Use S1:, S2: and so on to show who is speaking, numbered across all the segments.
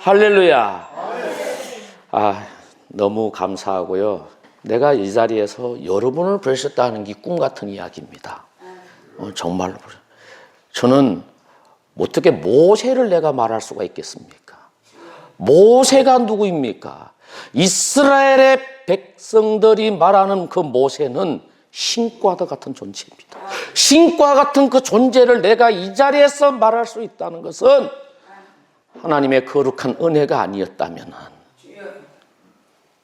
S1: 할렐루야. 너무 감사하고요. 내가 이 자리에서 여러분을 부르셨다는 게 꿈 같은 이야기입니다. 정말로. 저는 어떻게 모세를 내가 말할 수가 있겠습니까? 모세가 누구입니까? 이스라엘의 백성들이 말하는 그 모세는 신과도 같은 존재입니다. 신과 같은 그 존재를 내가 이 자리에서 말할 수 있다는 것은 하나님의 거룩한 은혜가 아니었다면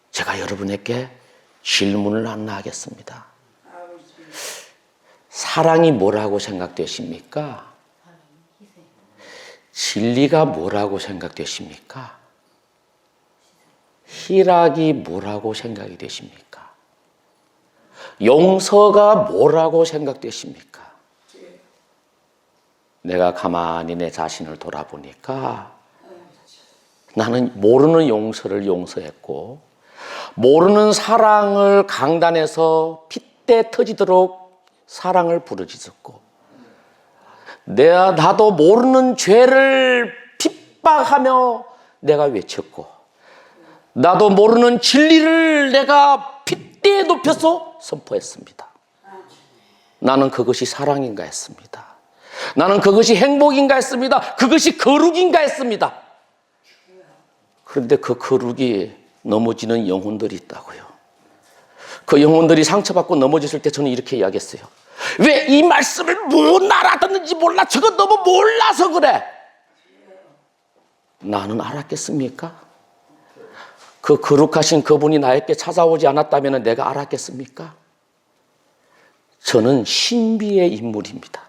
S1: 제가 여러분에게 질문을 하나 하겠습니다. 사랑이 뭐라고 생각되십니까? 진리가 뭐라고 생각되십니까? 희락이 뭐라고 생각이 되십니까? 용서가 뭐라고 생각되십니까? 내가 가만히 내 자신을 돌아보니까 나는 모르는 용서를 용서했고 모르는 사랑을 강단에서 핏대 터지도록 사랑을 부르짖었고 나도 모르는 죄를 핍박하며 내가 외쳤고 나도 모르는 진리를 내가 핏대에 높여서 선포했습니다. 나는 그것이 사랑인가 했습니다. 나는 그것이 행복인가 했습니다. 그것이 거룩인가 했습니다. 그런데 그 거룩이 넘어지는 영혼들이 있다고요. 그 영혼들이 상처받고 넘어졌을 때 저는 이렇게 이야기했어요. 왜 이 말씀을 못 알아듣는지 몰라. 저거 너무 몰라서 그래. 나는 알았겠습니까? 그 거룩하신 그분이 나에게 찾아오지 않았다면 내가 알았겠습니까? 저는 신비의 인물입니다.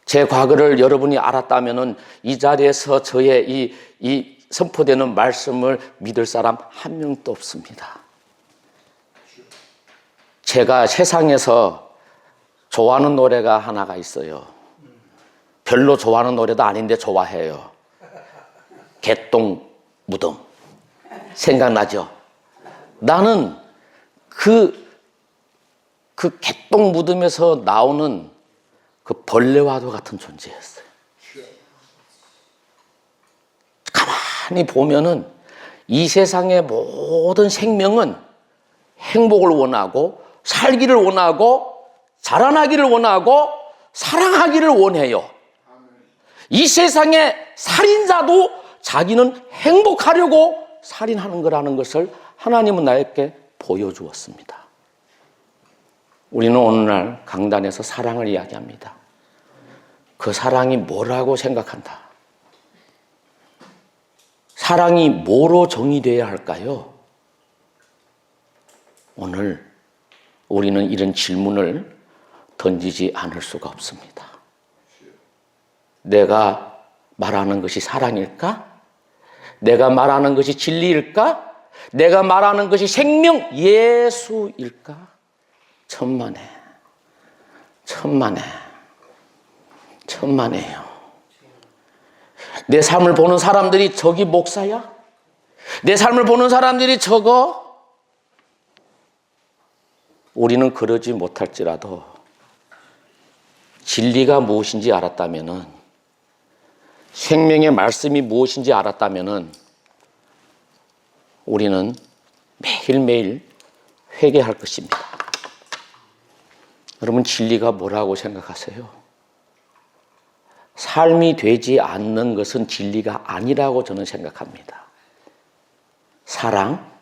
S1: 제 과거를 여러분이 알았다면 이 자리에서 저의 이 선포되는 말씀을 믿을 사람 한 명도 없습니다. 제가 세상에서 좋아하는 노래가 하나가 있어요. 별로 좋아하는 노래도 아닌데 좋아해요. 개똥 무덤. 생각나죠? 나는 그 개똥 무덤에서 나오는 그 벌레와도 같은 존재였어요. 가만히 보면은 이 세상의 모든 생명은 행복을 원하고 살기를 원하고 자라나기를 원하고 사랑하기를 원해요. 이 세상의 살인자도 자기는 행복하려고 살인하는 거라는 것을 하나님은 나에게 보여주었습니다. 우리는 오늘날 강단에서 사랑을 이야기합니다. 그 사랑이 뭐라고 생각한다? 사랑이 뭐로 정의되어야 할까요? 오늘 우리는 이런 질문을 던지지 않을 수가 없습니다. 내가 말하는 것이 사랑일까? 내가 말하는 것이 진리일까? 내가 말하는 것이 생명 예수일까? 천만에요. 내 삶을 보는 사람들이 저기 목사야? 내 삶을 보는 사람들이 저거? 우리는 그러지 못할지라도 진리가 무엇인지 알았다면은, 생명의 말씀이 무엇인지 알았다면은 우리는 매일매일 회개할 것입니다. 여러분, 진리가 뭐라고 생각하세요? 삶이 되지 않는 것은 진리가 아니라고 저는 생각합니다. 사랑,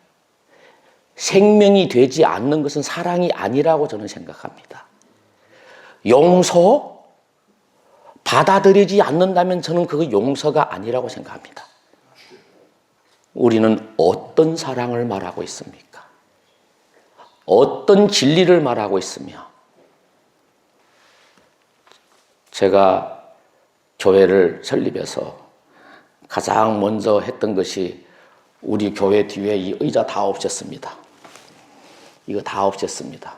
S1: 생명이 되지 않는 것은 사랑이 아니라고 저는 생각합니다. 용서, 받아들이지 않는다면 저는 그거 용서가 아니라고 생각합니다. 우리는 어떤 사랑을 말하고 있습니까? 어떤 진리를 말하고 있으며, 제가 교회를 설립해서 가장 먼저 했던 것이 우리 교회 뒤에 이 의자 다 없앴습니다. 이거 다 없앴습니다.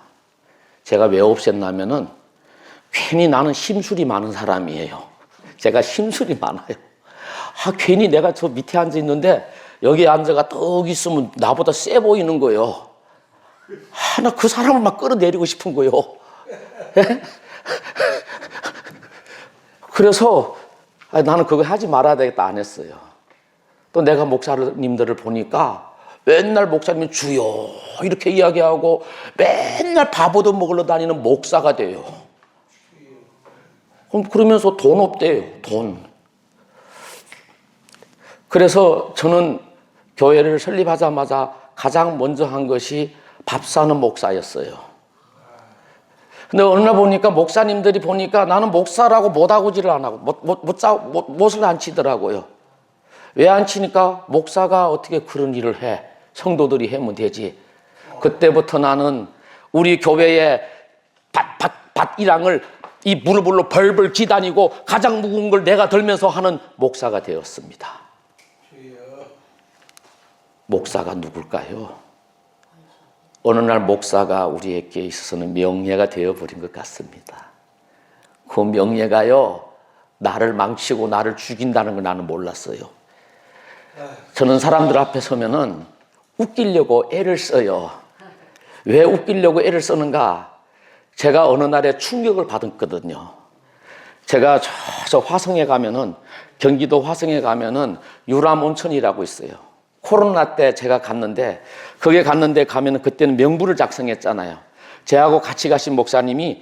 S1: 제가 왜 없앴냐면은 괜히 나는 심술이 많은 사람이에요. 제가 심술이 많아요. 괜히 내가 저 밑에 앉아 있는데 여기 앉아가 떡 있으면 나보다 세 보이는 거예요. 나 그 사람을 막 끌어내리고 싶은 거예요. 그래서 나는 그거 하지 말아야 되겠다 안 했어요. 또 내가 목사님들을 보니까 맨날 목사님이 주여 이렇게 이야기하고 맨날 밥얻어 먹으러 다니는 목사가 돼요. 그러면서 돈 없대요. 돈. 그래서 저는 교회를 설립하자마자 가장 먼저 한 것이 밥 사는 목사였어요. 근데 어느 날 보니까 목사님들이 보니까 나는 목사라고 못하고지를 안 하고 못을 안 치더라고요. 왜 안 치니까 목사가 어떻게 그런 일을 해? 성도들이 하면 되지. 그때부터 나는 우리 교회의 밭이랑을 이 무릎으로 벌벌 기다니고 가장 무거운 걸 내가 들면서 하는 목사가 되었습니다. 목사가 누굴까요? 어느 날 목사가 우리에게 있어서는 명예가 되어버린 것 같습니다. 그 명예가요, 나를 망치고 나를 죽인다는 걸 나는 몰랐어요. 저는 사람들 앞에 서면은 웃기려고 애를 써요. 왜 웃기려고 애를 쓰는가? 제가 어느 날에 충격을 받았거든요. 제가 저 화성에 가면은, 경기도 화성에 가면은 유람온천이라고 있어요. 코로나 때 제가 갔는데, 거기에 가면은 그때는 명부를 작성했잖아요. 저하고 같이 가신 목사님이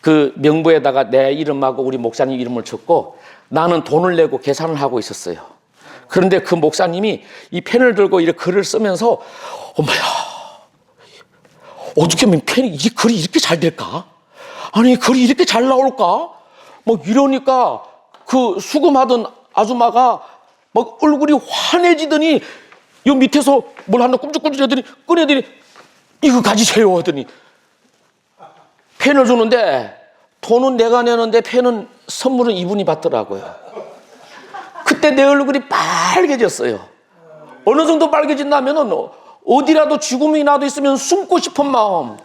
S1: 그 명부에다가 내 이름하고 우리 목사님 이름을 적고 나는 돈을 내고 계산을 하고 있었어요. 그런데 그 목사님이 이 펜을 들고 이렇게 글을 쓰면서, 엄마야, 어떻게 하면 이 글이 이렇게 잘 될까? 아니, 글이 이렇게 잘 나올까? 막 이러니까 그 수금하던 아줌마가 막 얼굴이 환해지더니 요 밑에서 뭘 하나 꿈쩍꿈쩍 하더니 꺼내더니 이거 가지세요 하더니 펜을 주는데 돈은 내가 내는데 펜은 선물은 이분이 받더라고요. 그때 내 얼굴이 빨개졌어요. 어느 정도 빨개진다면은 어디라도 죽음이라도 있으면 숨고 싶은 마음.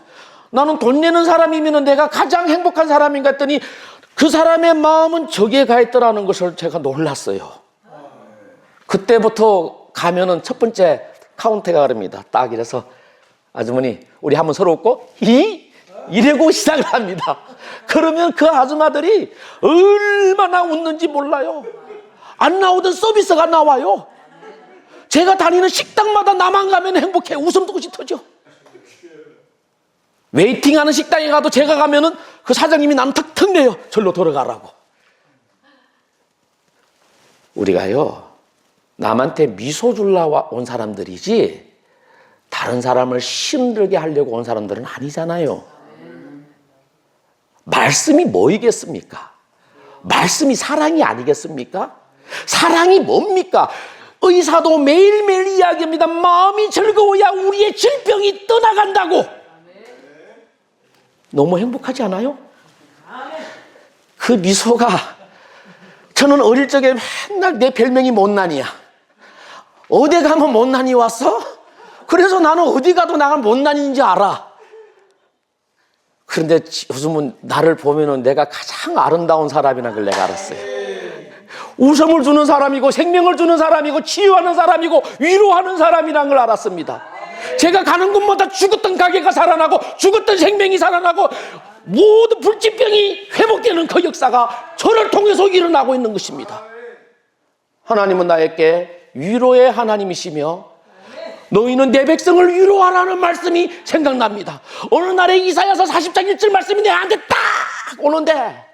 S1: 나는 돈 내는 사람이면 내가 가장 행복한 사람인가 했더니 그 사람의 마음은 저기에 가 있더라는 것을 제가 놀랐어요. 그때부터 가면은 첫 번째 카운터가 그럽니다. 딱 이래서 아주머니 우리 한번 서로 웃고 이래고 시작을 합니다. 그러면 그 아줌마들이 얼마나 웃는지 몰라요. 안 나오던 서비스가 나와요. 제가 다니는 식당마다 나만 가면 행복해. 웃음도 터져. 웨이팅하는 식당에 가도 제가 가면은 그 사장님이 나는 턱턱 내요. 절로 돌아가라고. 우리가요, 남한테 미소 주려고 온 사람들이지 다른 사람을 힘들게 하려고 온 사람들은 아니잖아요. 말씀이 뭐이겠습니까? 말씀이 사랑이 아니겠습니까? 사랑이 뭡니까? 의사도 매일매일 이야기합니다. 마음이 즐거워야 우리의 질병이 떠나간다고. 너무 행복하지 않아요? 그 미소가, 저는 어릴 적에 맨날 내 별명이 못난이야. 어디 가면 못난이 왔어? 그래서 나는 어디 가도 나가 못난이인지 알아. 그런데 요즘은 나를 보면은 내가 가장 아름다운 사람이라는 걸 내가 알았어요. 웃음을 주는 사람이고 생명을 주는 사람이고 치유하는 사람이고 위로하는 사람이라는 걸 알았습니다. 제가 가는 곳마다 죽었던 가게가 살아나고 죽었던 생명이 살아나고 모든 불치병이 회복되는 그 역사가 저를 통해서 일어나고 있는 것입니다. 하나님은 나에게 위로의 하나님이시며 너희는 내 백성을 위로하라는 말씀이 생각납니다. 어느 날에 이사야서 40장 1절 말씀이 내한테 딱 오는데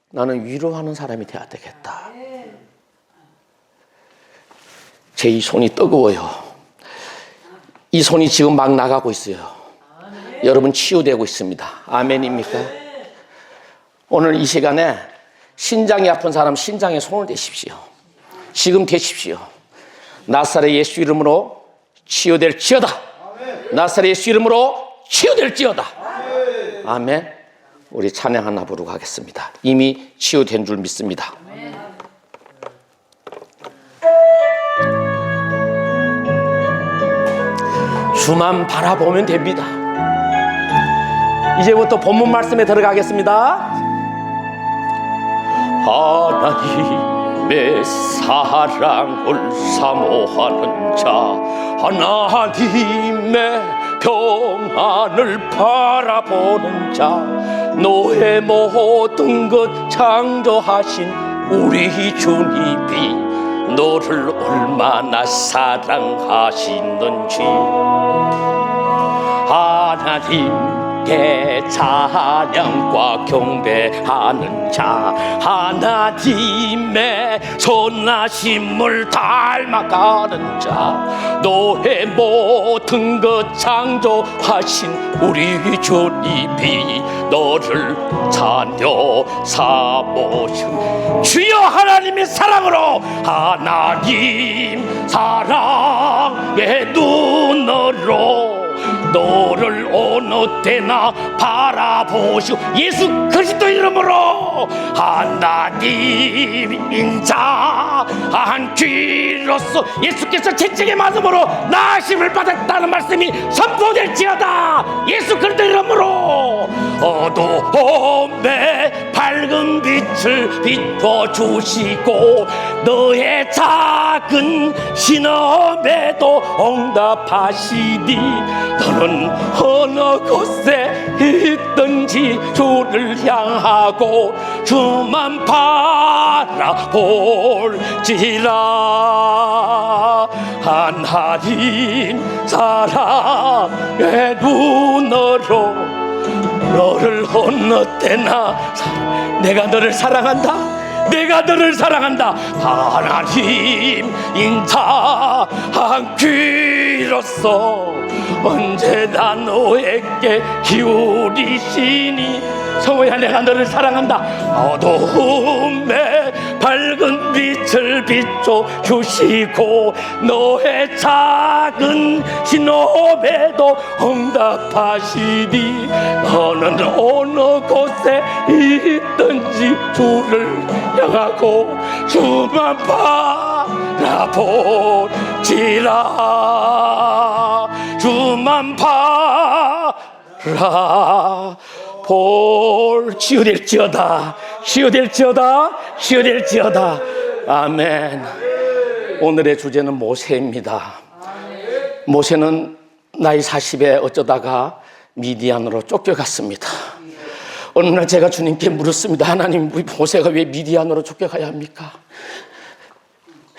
S1: 나는 위로하는 사람이 돼야 되겠다. 제 이 손이 뜨거워요. 이 손이 지금 막 나가고 있어요. 여러분 치유되고 있습니다. 아멘입니까? 오늘 이 시간에 신장이 아픈 사람 신장에 손을 대십시오. 지금 대십시오. 나사렛 예수 이름으로 치유될지어다. 나사렛 예수 이름으로 치유될지어다. 아멘. 우리 찬양 하나 부르고 가겠습니다. 이미 치유된 줄 믿습니다. 주만 바라보면 됩니다. 이제부터 본문 말씀에 들어가겠습니다. 하나님의 사랑을 사모하는 자, 하나님의 평안을 바라보는 자, 너의 모든 것 창조하신 우리 주님이 너를 얼마나 사랑하시는지 하나님께 찬양과 경배하는 자, 하나님의 선하심을 닮아가는 자, 너의 모든 것 창조하신 우리 주님이 너를 자녀 삼으신 주여 하나님의 사랑으로 하나님 사랑의 눈으로 너를 어느 때나 바라보시고 예수 그리스도 이름으로 하나님 인자한 귀로서 예수께서 채찍에 맞음으로 나으심을 받았다는 말씀이 선포될지어다. 예수 그리스도 이름으로 어두움에 밝은 빛을 비춰주시고 너의 작은 신음에도 응답하시니 너는 어느 곳에 있든지 주를 향하고 주만 바라볼지라. 하나님 사랑의 눈으로 너를 어느 때나 내가 너를 사랑한다. 내가 너를 사랑한다. 하나님 인자한 귀로서 언제나 너에게 기울이시니 성호야 내가 너를 사랑한다. 어두움에 밝은 빛을 비춰주시고 너의 작은 신음에도 응답하시니 너는 어느 곳에 있든지 주를 향하고 주만 바라볼지라. 주만 바라볼지어될지어다. 시어될지어다. 아멘. 오늘의 주제는 모세입니다. 모세는 나이 40에 어쩌다가 미디안으로 쫓겨갔습니다. 어느 날 제가 주님께 물었습니다. 하나님, 우리 모세가 왜 미디안으로 쫓겨가야 합니까?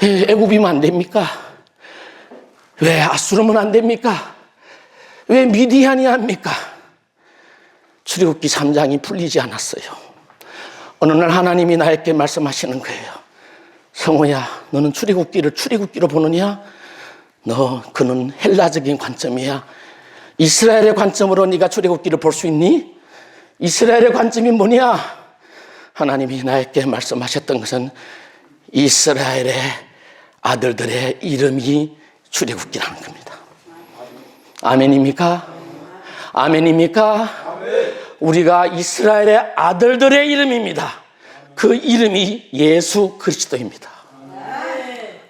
S1: 왜 애굽이면 안 됩니까? 왜 아수르면 안 됩니까? 왜 미디안이 합니까? 출애굽기 3장이 풀리지 않았어요. 어느 날 하나님이 나에게 말씀하시는 거예요. 성호야, 너는 출애굽기를 출애굽기로 보느냐? 그는 헬라적인 관점이야. 이스라엘의 관점으로 네가 출애굽기를 볼 수 있니? 이스라엘의 관점이 뭐냐? 하나님이 나에게 말씀하셨던 것은 이스라엘의 아들들의 이름이 출애굽기라는 겁니다. 아멘입니까? 아멘입니까? 우리가 이스라엘의 아들들의 이름입니다. 그 이름이 예수 그리스도입니다.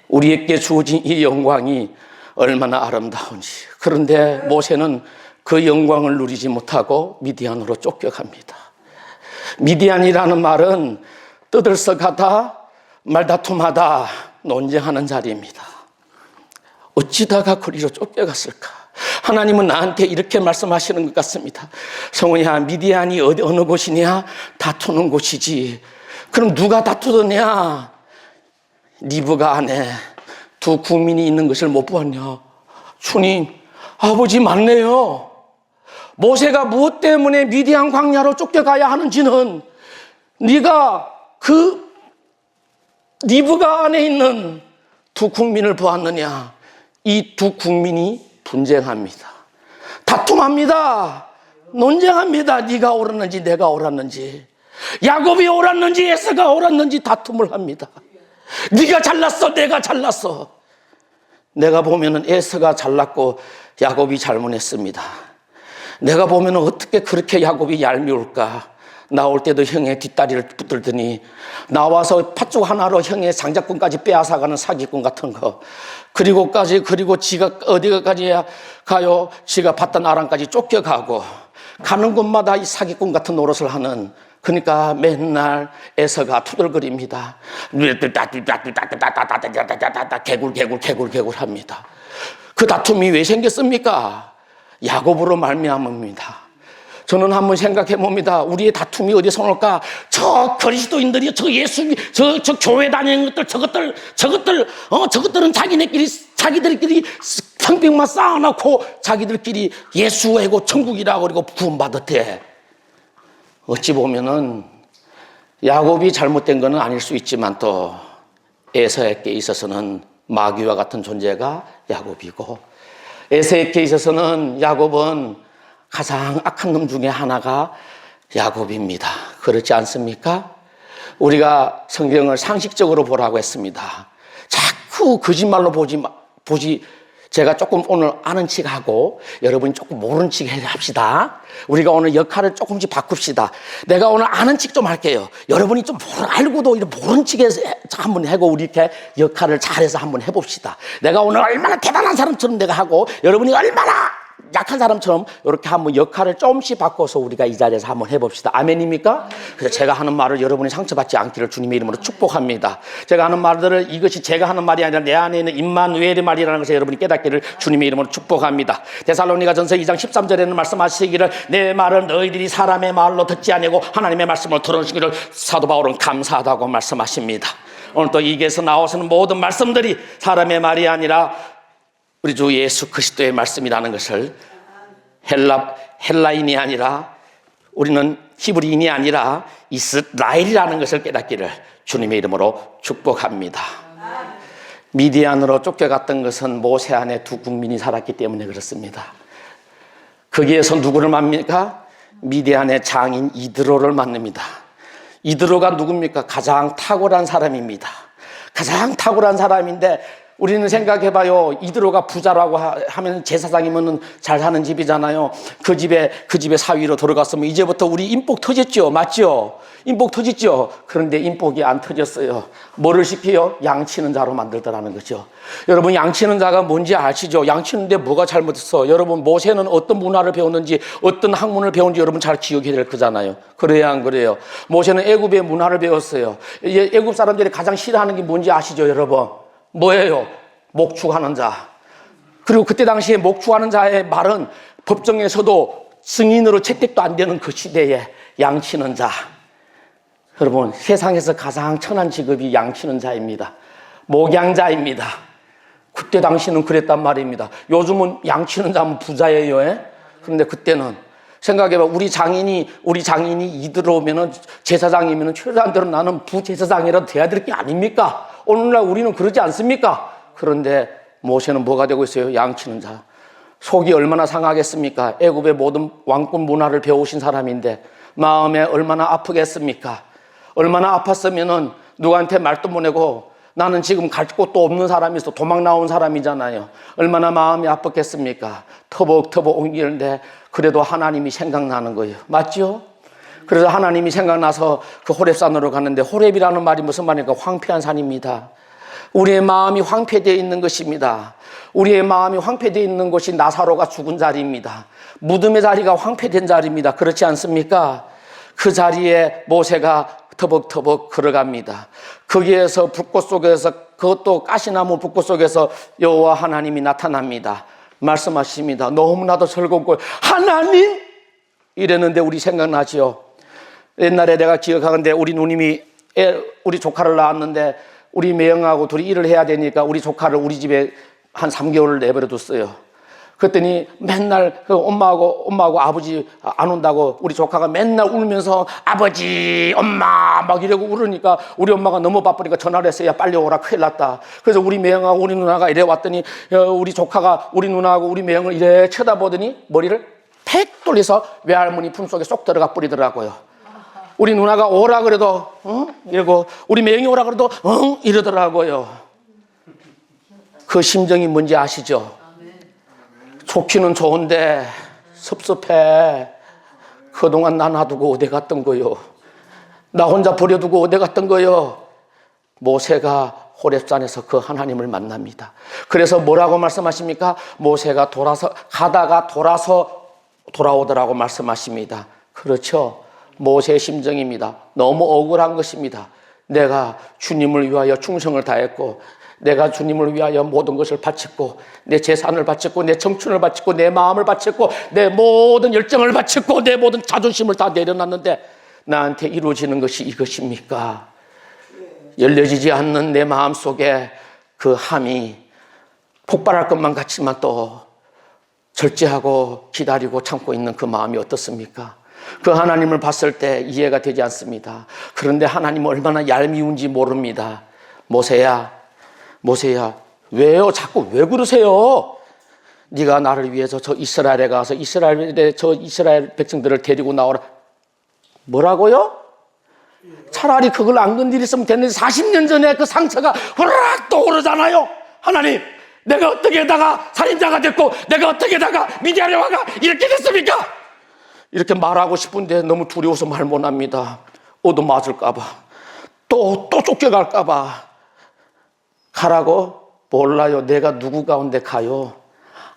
S1: 우리에게 주어진 이 영광이 얼마나 아름다운지. 그런데 모세는 그 영광을 누리지 못하고 미디안으로 쫓겨갑니다. 미디안이라는 말은 떠들썩하다, 말다툼하다, 논쟁하는 자리입니다. 어찌다가 거리로 쫓겨갔을까? 하나님은 나한테 이렇게 말씀하시는 것 같습니다. 성호야, 미디안이 어느 곳이냐? 다투는 곳이지. 그럼 누가 다투더냐? 리브가 안에 두 국민이 있는 것을 못 보았냐? 주님, 아버지 맞네요. 모세가 무엇 때문에 미디안 광야로 쫓겨가야 하는지는 네가 그 리브가 안에 있는 두 국민을 보았느냐? 이 두 국민이 분쟁합니다. 다툼합니다. 논쟁합니다. 네가 옳았는지 내가 옳았는지, 야곱이 옳았는지 에서가 옳았는지 다툼을 합니다. 네가 잘났어, 내가 잘났어. 내가 보면은 에서가 잘났고 야곱이 잘못했습니다. 내가 보면은 어떻게 그렇게 야곱이 얄미울까? 나올 때도 형의 뒷다리를 붙들더니 나와서 팥죽 하나로 형의 장자권까지 빼앗아가는 사기꾼 같은 거. 그리고 지가 어디까지 가요? 지가 봤던 아람까지 쫓겨가고 가는 곳마다 이 사기꾼 같은 노릇을 하는. 그러니까 맨날 에서가 투덜거립니다. 개굴 합니다. 그 다툼이 왜 생겼습니까? 야곱으로 말미암습니다. 저는 한번 생각해 봅니다. 우리의 다툼이 어디서 올까? 저 그리스도인들이, 저 예수, 저 교회 다니는 저것들은 자기들끼리 성벽만 쌓아놓고 자기들끼리 예수하고 천국이라고 그리고 구원받았대. 어찌 보면은 야곱이 잘못된 것은 아닐 수 있지만 또 에서에게 있어서는 마귀와 같은 존재가 야곱이고, 에서에게 있어서는 야곱은 가장 악한 놈 중에 하나가 야곱입니다. 그렇지 않습니까? 우리가 성경을 상식적으로 보라고 했습니다. 자꾸 거짓말로 보지. 제가 조금 오늘 아는 척 하고 여러분이 조금 모르는 척 합시다. 우리가 오늘 역할을 조금씩 바꿉시다. 내가 오늘 아는 척 좀 할게요. 여러분이 좀 알고도 모르는 척해서 한번 하고 우리 이렇게 역할을 잘해서 한번 해봅시다. 내가 오늘 얼마나 대단한 사람처럼 내가 하고 여러분이 얼마나 약한 사람처럼 이렇게 한번 역할을 조금씩 바꿔서 우리가 이 자리에서 한번 해봅시다. 아멘입니까? 그래서 제가 하는 말을 여러분이 상처받지 않기를 주님의 이름으로 축복합니다. 제가 하는 말들을 이것이 제가 하는 말이 아니라 내 안에 있는 임마누엘의 말이라는 것을 여러분이 깨닫기를 주님의 이름으로 축복합니다. 데살로니가전서 2장 13절에는 말씀하시기를 내 말을 너희들이 사람의 말로 듣지 아니하고 하나님의 말씀으로 들어주시기를 사도 바울은 감사하다고 말씀하십니다. 오늘 또 이게서 나오시는 모든 말씀들이 사람의 말이 아니라 우리 주 예수 그리스도의 말씀이라는 것을 헬라인이 아니라 우리는 히브리인이 아니라 이스라엘이라는 것을 깨닫기를 주님의 이름으로 축복합니다. 미디안으로 쫓겨갔던 것은 모세 안에 두 국민이 살았기 때문에 그렇습니다. 거기에서 누구를 만납니까? 미디안의 장인 이드로를 만납니다. 이드로가 누굽니까? 가장 탁월한 사람입니다. 가장 탁월한 사람인데 우리는 생각해봐요. 이드로가 부자라고 하면 제사장이면 잘 사는 집이잖아요. 그 집에 사위로 들어갔으면 이제부터 우리 인복 터졌죠. 맞죠? 인복 터졌죠. 그런데 인복이 안 터졌어요. 뭐를 시켜요? 양치는 자로 만들더라는 거죠. 여러분, 양치는 자가 뭔지 아시죠? 양치는데 뭐가 잘못했어? 여러분, 모세는 어떤 문화를 배웠는지, 어떤 학문을 배웠는지 여러분 잘 기억해야 될 거잖아요. 그래야 안 그래요? 모세는 애굽의 문화를 배웠어요. 애굽 사람들이 가장 싫어하는 게 뭔지 아시죠, 여러분? 뭐예요? 목축하는 자. 그리고 그때 당시에 목축하는 자의 말은 법정에서도 승인으로 채택도 안 되는 그 시대에 양치는 자. 여러분, 세상에서 가장 천한 직업이 양치는 자입니다. 목양자입니다. 그때 당시는 그랬단 말입니다. 요즘은 양치는 자면 부자예요. 그런데 그때는 생각해봐. 우리 장인이 이들어오면은 제사장이면은 최소한대로 나는 부제사장이라도 돼야 될 게 아닙니까? 오늘날 우리는 그러지 않습니까? 그런데 모세는 뭐가 되고 있어요? 양치는 자. 속이 얼마나 상하겠습니까? 애굽의 모든 왕권 문화를 배우신 사람인데 마음에 얼마나 아프겠습니까? 얼마나 아팠으면은 누구한테 말도 못 내고 나는 지금 갈 곳도 없는 사람이 있어. 도망 나온 사람이잖아요. 얼마나 마음이 아팠겠습니까? 터벅터벅 옮기는데 그래도 하나님이 생각나는 거예요. 맞죠? 그래서 하나님이 생각나서 그 호렙산으로 갔는데, 호렙이라는 말이 무슨 말입니까? 황폐한 산입니다. 우리의 마음이 황폐되어 있는 것입니다. 우리의 마음이 황폐되어 있는 곳이 나사로가 죽은 자리입니다. 무덤의 자리가 황폐된 자리입니다. 그렇지 않습니까? 그 자리에 모세가 터벅터벅 걸어갑니다. 거기에서 불꽃 속에서, 그것도 가시나무 불꽃 속에서 여호와 하나님이 나타납니다. 말씀하십니다. 너무나도 즐겁고 하나님! 이랬는데 우리 생각나지요? 옛날에 내가 기억하는데 우리 누님이 우리 조카를 낳았는데 우리 매형하고 둘이 일을 해야 되니까 우리 조카를 우리 집에 한 3개월을 내버려 뒀어요. 그랬더니 맨날 엄마하고 아버지 안 온다고 우리 조카가 맨날 울면서 아버지, 엄마 막 이러고 울으니까 우리 엄마가 너무 바쁘니까 전화를 했어요. 야, 빨리 오라, 큰일 났다. 그래서 우리 매형하고 우리 누나가 이래 왔더니 우리 조카가 우리 누나하고 우리 매형을 이래 쳐다보더니 머리를 팩 돌려서 외할머니 품속에 쏙 들어가 뿌리더라고요. 우리 누나가 오라 그래도 이러고 우리 매형이 오라 그래도 이러더라고요. 그 심정이 뭔지 아시죠? 좋기는 좋은데 섭섭해. 그동안 나 놔두고 어디 갔던 거요? 나 혼자 버려두고 어디 갔던 거요? 모세가 호렙산에서 그 하나님을 만납니다. 그래서 뭐라고 말씀하십니까? 모세가 가다가 돌아오더라고 말씀하십니다. 그렇죠? 모세의 심정입니다. 너무 억울한 것입니다. 내가 주님을 위하여 충성을 다했고 내가 주님을 위하여 모든 것을 바쳤고 내 재산을 바쳤고 내 청춘을 바쳤고 내 마음을 바쳤고 내 모든 열정을 바쳤고 내 모든 자존심을 다 내려놨는데 나한테 이루어지는 것이 이것입니까? 열려지지 않는 내 마음 속에 그 함이 폭발할 것만 같지만 또 절제하고 기다리고 참고 있는 그 마음이 어떻습니까? 그 하나님을 봤을 때 이해가 되지 않습니다. 그런데 하나님은 얼마나 얄미운지 모릅니다. 모세야, 왜요? 자꾸 왜 그러세요? 네가 나를 위해서 저 이스라엘에 가서 이스라엘 백성들을 데리고 나오라. 뭐라고요? 차라리 그걸 안 건드렸으면 됐는데 40년 전에 그 상처가 후락 떠오르잖아요. 하나님, 내가 어떻게 하다가 살인자가 됐고 내가 어떻게 하다가 미디안에 와가 이렇게 됐습니까? 이렇게 말하고 싶은데 너무 두려워서 말 못합니다. 얻어맞을까 봐, 또 쫓겨갈까 봐. 가라고? 몰라요. 내가 누구 가운데 가요?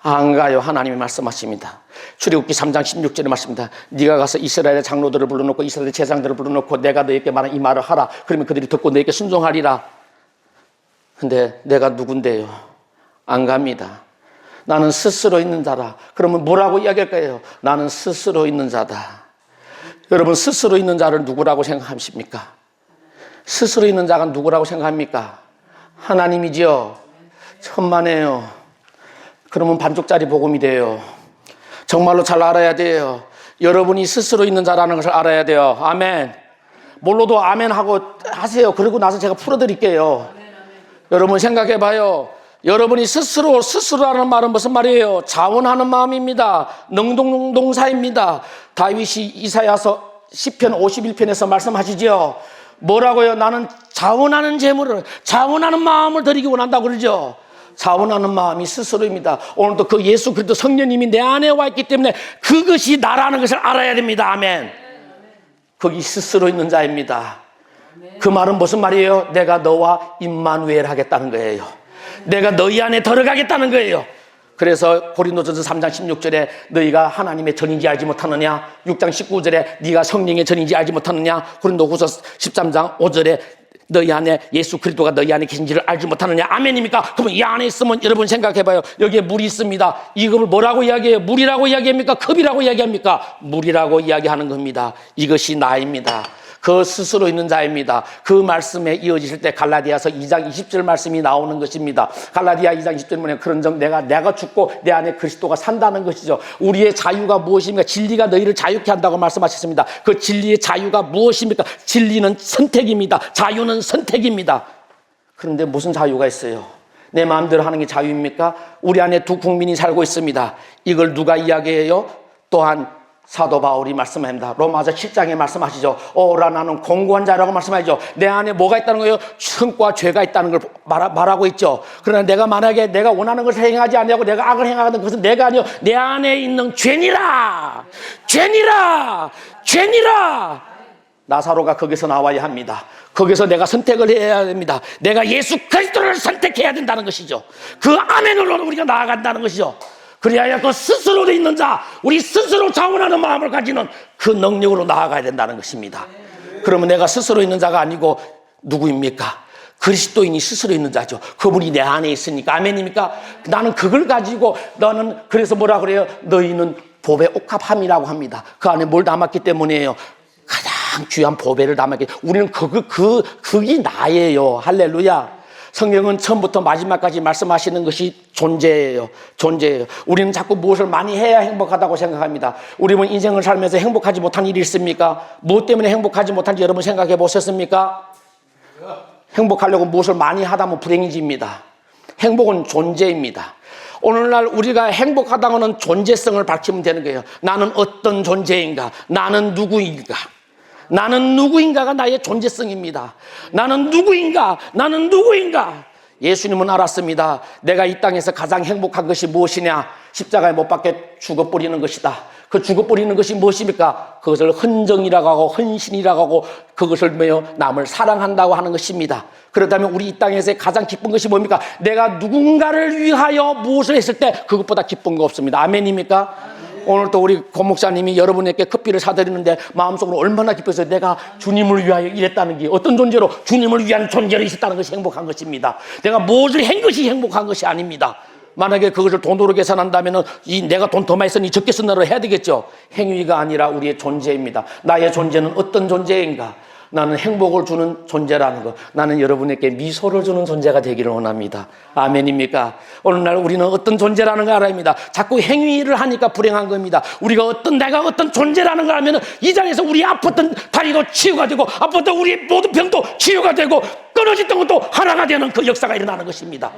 S1: 안 가요. 하나님이 말씀하십니다. 출애굽기 3장 16절에 말씀입니다. 네가 가서 이스라엘의 장로들을 불러놓고 이스라엘의 제사장들을 불러놓고 내가 너에게 말한 이 말을 하라. 그러면 그들이 듣고 너에게 순종하리라. 근데 내가 누군데요? 안 갑니다. 나는 스스로 있는 자라. 그러면 뭐라고 이야기할 거예요? 나는 스스로 있는 자다. 여러분, 스스로 있는 자를 누구라고 생각하십니까? 스스로 있는 자가 누구라고 생각합니까? 하나님이지요. 천만에요. 그러면 반쪽짜리 복음이 돼요. 정말로 잘 알아야 돼요. 여러분이 스스로 있는 자라는 것을 알아야 돼요. 아멘. 몰라도 아멘 하고 하세요. 그리고 나서 제가 풀어드릴게요. 여러분 생각해봐요. 여러분이 스스로라는 말은 무슨 말이에요? 자원하는 마음입니다. 능동동사입니다. 다윗이 이사야서 시편 51편에서 말씀하시죠. 뭐라고요? 나는 자원하는 재물을, 자원하는 마음을 드리기 원한다고 그러죠. 자원하는 마음이 스스로입니다. 오늘도 그 예수 그리스도 성령님이 내 안에 와 있기 때문에 그것이 나라는 것을 알아야 됩니다. 아멘. 거기 스스로 있는 자입니다. 그 말은 무슨 말이에요? 내가 너와 임마누엘 하겠다는 거예요. 내가 너희 안에 들어가겠다는 거예요. 그래서 고린도전서 3장 16절에 너희가 하나님의 전인지 알지 못하느냐, 6장 19절에 네가 성령의 전인지 알지 못하느냐, 고린도후서 13장 5절에 너희 안에 예수 그리스도가 너희 안에 계신지를 알지 못하느냐. 아멘입니까? 그러면 이 안에 있으면 여러분 생각해봐요. 여기에 물이 있습니다. 이걸 뭐라고 이야기해요? 물이라고 이야기합니까? 컵이라고 이야기합니까? 물이라고 이야기하는 겁니다. 이것이 나입니다. 그 스스로 있는 자입니다. 그 말씀에 이어지실 때 갈라디아서 2장 20절 말씀이 나오는 것입니다. 갈라디아 2장 20절 보면 그런즉 내가 죽고 내 안에 그리스도가 산다는 것이죠. 우리의 자유가 무엇입니까? 진리가 너희를 자유케 한다고 말씀하셨습니다. 그 진리의 자유가 무엇입니까? 진리는 선택입니다. 자유는 선택입니다. 그런데 무슨 자유가 있어요? 내 마음대로 하는 게 자유입니까? 우리 안에 두 국민이 살고 있습니다. 이걸 누가 이야기해요? 또한 사도 바울이 말씀합니다. 로마서 7장에 말씀하시죠. 오라 나는 공고한 자라고 말씀하죠. 내 안에 뭐가 있다는 거예요? 성과 죄가 있다는 걸 말하고 있죠. 그러나 내가 만약에 내가 원하는 것을 행하지 아니하고 내가 악을 행하는 것은 내가 아니요 내 안에 있는 죄니라. 나사로가 거기서 나와야 합니다. 거기서 내가 선택을 해야 됩니다. 내가 예수 그리스도를 선택해야 된다는 것이죠. 그 아멘으로 우리가 나아간다는 것이죠. 그래야 그 스스로 있는 자, 우리 스스로 자원하는 마음을 가지는 그 능력으로 나아가야 된다는 것입니다. 그러면 내가 스스로 있는 자가 아니고 누구입니까? 그리스도인이 스스로 있는 자죠. 그분이 내 안에 있으니까. 아멘입니까? 나는 그걸 가지고 나는 그래서 뭐라 그래요? 너희는 보배 옥합함이라고 합니다. 그 안에 뭘 담았기 때문이에요. 가장 귀한 보배를 담았기 때문에 우리는 그게 나예요. 할렐루야. 성경은 처음부터 마지막까지 말씀하시는 것이 존재예요. 우리는 자꾸 무엇을 많이 해야 행복하다고 생각합니다. 우리는 인생을 살면서 행복하지 못한 일이 있습니까? 무엇 때문에 행복하지 못한지 여러분 생각해 보셨습니까? 행복하려고 무엇을 많이 하다 보면 불행해집니다. 행복은 존재입니다. 오늘날 우리가 행복하다고는 존재성을 밝히면 되는 거예요. 나는 어떤 존재인가? 나는 누구인가? 나는 누구인가가 나의 존재성입니다. 나는 누구인가? 예수님은 알았습니다. 내가 이 땅에서 가장 행복한 것이 무엇이냐? 십자가에 못 박혀 죽어버리는 것이다. 그 죽어버리는 것이 무엇입니까? 그것을 헌정이라고 하고 헌신이라고 하고 그것을 남을 사랑한다고 하는 것입니다. 그렇다면 우리 이 땅에서의 가장 기쁜 것이 뭡니까? 내가 누군가를 위하여 무엇을 했을 때 그것보다 기쁜 거 없습니다. 아멘입니까? 오늘 또 우리 고 목사님이 여러분에게 커피를 사드리는데 마음속으로 얼마나 기뻐서 내가 주님을 위하여 일했다는 게 어떤 존재로 주님을 위한 존재로 있었다는 것이 행복한 것입니다. 내가 무엇을 한 것이 행복한 것이 아닙니다. 만약에 그것을 돈으로 계산한다면 내가 돈 더 많이 쓰니 적게 쓴다로 해야 되겠죠. 행위가 아니라 우리의 존재입니다. 나의 존재는 어떤 존재인가? 나는 행복을 주는 존재라는 것, 나는 여러분에게 미소를 주는 존재가 되기를 원합니다. 아멘입니까? 오늘날 우리는 어떤 존재라는 걸 알아야 합니다. 자꾸 행위를 하니까 불행한 겁니다. 내가 어떤 존재라는 걸 알면 이 자리에서 우리 아팠던 다리도 치유가 되고 아팠던 우리 모든 병도 치유가 되고 끊어졌던 것도 하나가 되는 그 역사가 일어나는 것입니다.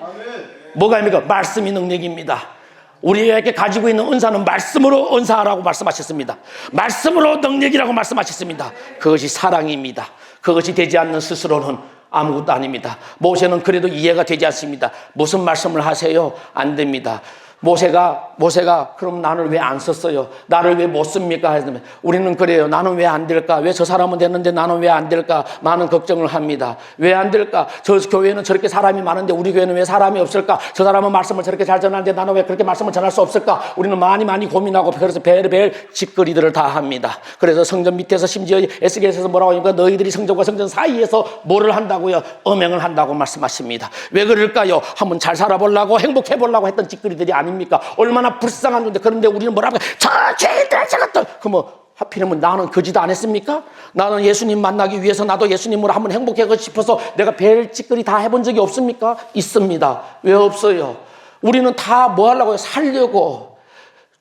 S1: 뭐가 아닙니까? 말씀이 능력입니다. 우리에게 가지고 있는 은사는 말씀으로 은사하라고 말씀하셨습니다. 말씀으로 능력이라고 말씀하셨습니다. 그것이 사랑입니다. 그것이 되지 않는 스스로는 아무것도 아닙니다. 모세는 그래도 이해가 되지 않습니다. 무슨 말씀을 하세요? 안 됩니다. 모세가 그럼 나를 왜 안 썼어요? 나를 왜 못 씁니까? 했으면 우리는 그래요. 나는 왜 안 될까? 왜 저 사람은 됐는데 나는 왜 안 될까? 많은 걱정을 합니다. 왜 안 될까? 저 교회는 저렇게 사람이 많은데 우리 교회는 왜 사람이 없을까? 저 사람은 말씀을 저렇게 잘 전하는데 나는 왜 그렇게 말씀을 전할 수 없을까? 우리는 많이 고민하고 그래서 별의별 짓거리들을 다 합니다. 그래서 성전 밑에서 심지어 에스겔에서 뭐라고 하니까 너희들이 성전과 성전 사이에서 뭐를 한다고요? 음행을 한다고 말씀하십니다. 왜 그럴까요? 한번 잘 살아보려고 행복해 보려고 했던 짓거리들이 아닙니까? 얼마나 불쌍한 건데. 그런데 우리는 뭐라고 저 죄인들아 저것들 그러면 하필이면 나는 거짓 안 했습니까? 나는 예수님 만나기 위해서 나도 예수님으로 한번 행복하고 싶어서 내가 별 짓거리 다 해본 적이 없습니까? 있습니다. 왜 없어요? 우리는 다 뭐 하려고요? 살려고,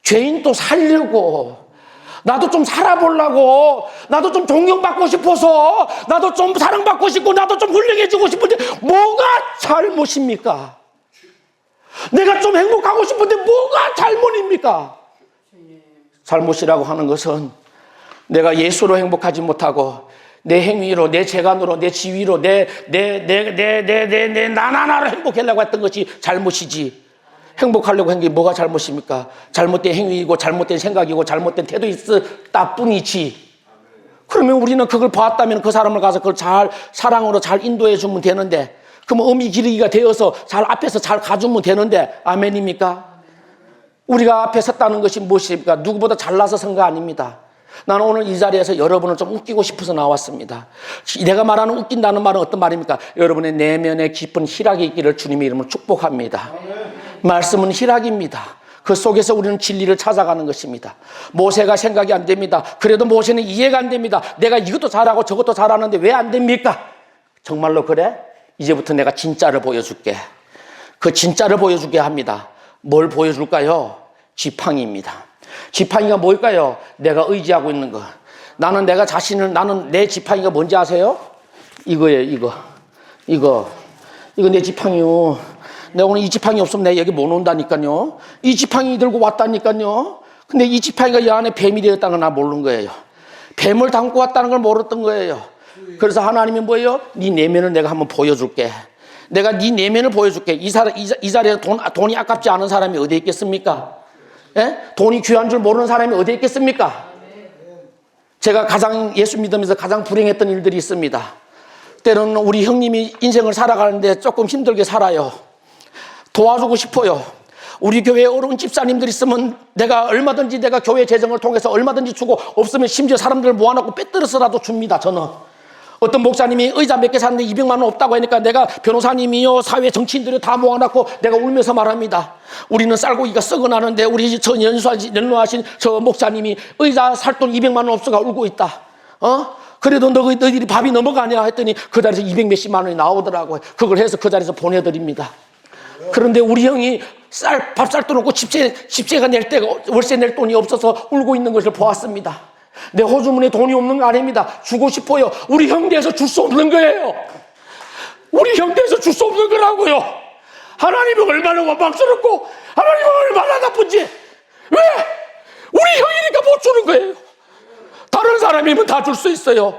S1: 죄인도 살려고, 나도 좀 살아보려고, 나도 좀 존경받고 싶어서, 나도 좀 사랑받고 싶고, 나도 좀 훌륭해지고 싶은데 뭐가 잘못입니까? 내가 좀 행복하고 싶은데 뭐가 잘못입니까? 잘못이라고 하는 것은 내가 예수로 행복하지 못하고 내 행위로, 내 재간으로, 내 지위로, 나나나로 행복하려고 했던 것이 잘못이지. 행복하려고 한 게 뭐가 잘못입니까? 잘못된 행위이고 잘못된 생각이고 잘못된 태도 있었다 뿐이지. 그러면 우리는 그걸 봤다면 그 사람을 가서 그걸 잘 사랑으로 잘 인도해 주면 되는데, 그럼 어미 기르기가 되어서 잘 앞에서 잘 가주면 되는데, 아멘입니까? 우리가 앞에 섰다는 것이 무엇입니까? 누구보다 잘나서 선 거 아닙니다. 나는 오늘 이 자리에서 여러분을 좀 웃기고 싶어서 나왔습니다. 내가 말하는 웃긴다는 말은 어떤 말입니까? 여러분의 내면에 깊은 희락이 있기를 주님의 이름으로 축복합니다. 말씀은 희락입니다. 그 속에서 우리는 진리를 찾아가는 것입니다. 모세가 생각이 안 됩니다. 그래도 모세는 이해가 안 됩니다. 내가 이것도 잘하고 저것도 잘하는데 왜 안 됩니까? 정말로 그래? 이제부터 내가 진짜를 보여줄게. 그 진짜를 보여주게 합니다. 뭘 보여줄까요? 지팡이입니다. 지팡이가 뭘까요? 내가 의지하고 있는 거. 나는 내 지팡이가 뭔지 아세요? 이거예요, 이거 내 지팡이요. 내가 오늘 이 지팡이 없으면 내가 여기 못 온다니까요. 이 지팡이 들고 왔다니까요. 근데 이 지팡이가 이 안에 뱀이 되었다는 걸 나 모르는 거예요. 뱀을 담고 왔다는 걸 모르던 거예요. 그래서 하나님이 뭐예요? 네 내면을 내가 한번 보여줄게. 내가 네 내면을 보여줄게. 이 자리에서 돈이 아깝지 않은 사람이 어디에 있겠습니까? 예? 돈이 귀한 줄 모르는 사람이 어디에 있겠습니까? 제가 예수 믿으면서 가장 불행했던 일들이 있습니다. 때로는 우리 형님이 인생을 살아가는데 조금 힘들게 살아요. 도와주고 싶어요. 우리 교회에 어려운 집사님들 있으면 얼마든지 내가 교회 재정을 통해서 얼마든지 주고, 없으면 심지어 사람들을 모아놓고 빼뜨려서라도 줍니다. 저는 어떤 목사님이 의자 몇 개 샀는데 200만 원 없다고 하니까 내가 변호사님이요, 사회 정치인들이 다 모아놓고 내가 울면서 말합니다. 우리는 쌀고기가 썩어나는데 우리 저 연로하신 저 목사님이 의자 살 돈 200만 원 없어가 울고 있다. 그래도 너희들이 밥이 넘어가냐 했더니 그 자리에서 200몇십만 원이 나오더라고요. 그걸 해서 그 자리에서 보내드립니다. 그런데 우리 형이 밥살 돈 없고 집세가 낼 때가, 월세 낼 돈이 없어서 울고 있는 것을 보았습니다. 내 호주머니에 돈이 없는 거 아닙니다. 주고 싶어요. 우리 형제에서 줄 수 없는 거예요. 우리 형제에서 줄 수 없는 거라고요. 하나님이 얼마나 원망스럽고 하나님이 얼마나 나쁜지. 왜? 우리 형이니까 못 주는 거예요. 다른 사람이면 다 줄 수 있어요.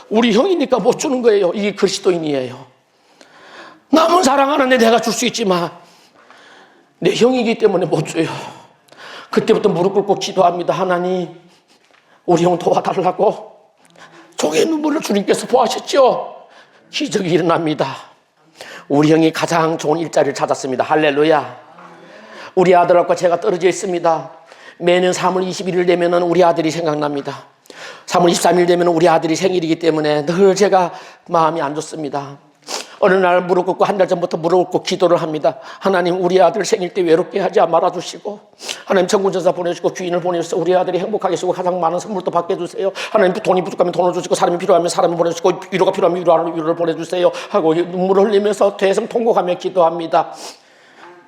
S1: 우리 형이니까 못 주는 거예요. 이게 그리스도인이에요. 남은 사랑하는데 내가 줄 수 있지만 내 형이기 때문에 못 줘요. 그때부터 무릎 꿇고 기도합니다. 하나님, 우리 형 도와달라고. 종의 눈물을 주님께서 보하셨죠. 기적이 일어납니다. 우리 형이 가장 좋은 일자리를 찾았습니다. 할렐루야. 우리 아들하고 제가 떨어져 있습니다. 매년 3월 21일 되면은 우리 아들이 생각납니다. 3월 23일 되면 우리 아들이 생일이기 때문에 늘 제가 마음이 안 좋습니다. 어느 날 무릎 꿇고 한 달 전부터 무릎 꿇고 기도를 합니다. 하나님, 우리 아들 생일 때 외롭게 하지 말아주시고, 하나님 천군천사 보내주시고 귀인을 보내주시고 우리 아들이 행복하게 쓰고 가장 많은 선물도 받게 해주세요. 하나님, 돈이 부족하면 돈을 주시고 사람이 필요하면 사람을 보내주시고 위로가 필요하면 위로를 보내주세요 하고 눈물을 흘리면서 대성통곡하며 기도합니다.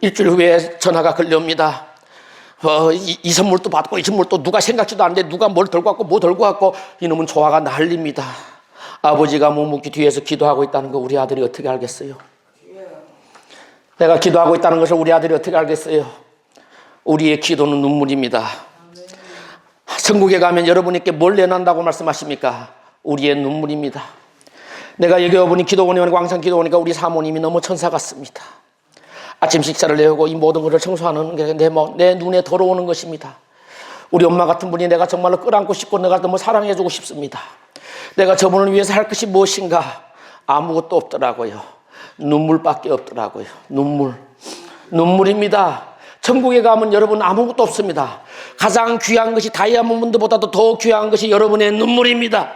S1: 일주일 후에 전화가 걸려옵니다. 이 선물도 받고 이 선물도 누가 생각지도 않는데 누가 뭘 들고 왔고 뭐 들고 왔고, 이놈은 조화가 난립니다. 아버지가 묵묵히 뒤에서 기도하고 있다는 거 우리 아들이 어떻게 알겠어요? 내가 기도하고 있다는 것을 우리 아들이 어떻게 알겠어요? 우리의 기도는 눈물입니다. 천국에 가면 여러분께 뭘 내놓는다고 말씀하십니까? 우리의 눈물입니다. 내가 여기 오보니 기도원에 오니까 왕창 기도원이니까 우리 사모님이 너무 천사 같습니다. 아침 식사를 내오고 이 모든 것을 청소하는 게 내 눈에 들어오는 것입니다. 우리 엄마 같은 분이 내가 정말로 끌안고 싶고 내가 너무 사랑해주고 싶습니다. 내가 저분을 위해서 할 것이 무엇인가? 아무것도 없더라고요. 눈물밖에 없더라고요. 눈물입니다. 천국에 가면 여러분 아무것도 없습니다. 가장 귀한 것이 다이아몬드보다도 더 귀한 것이 여러분의 눈물입니다.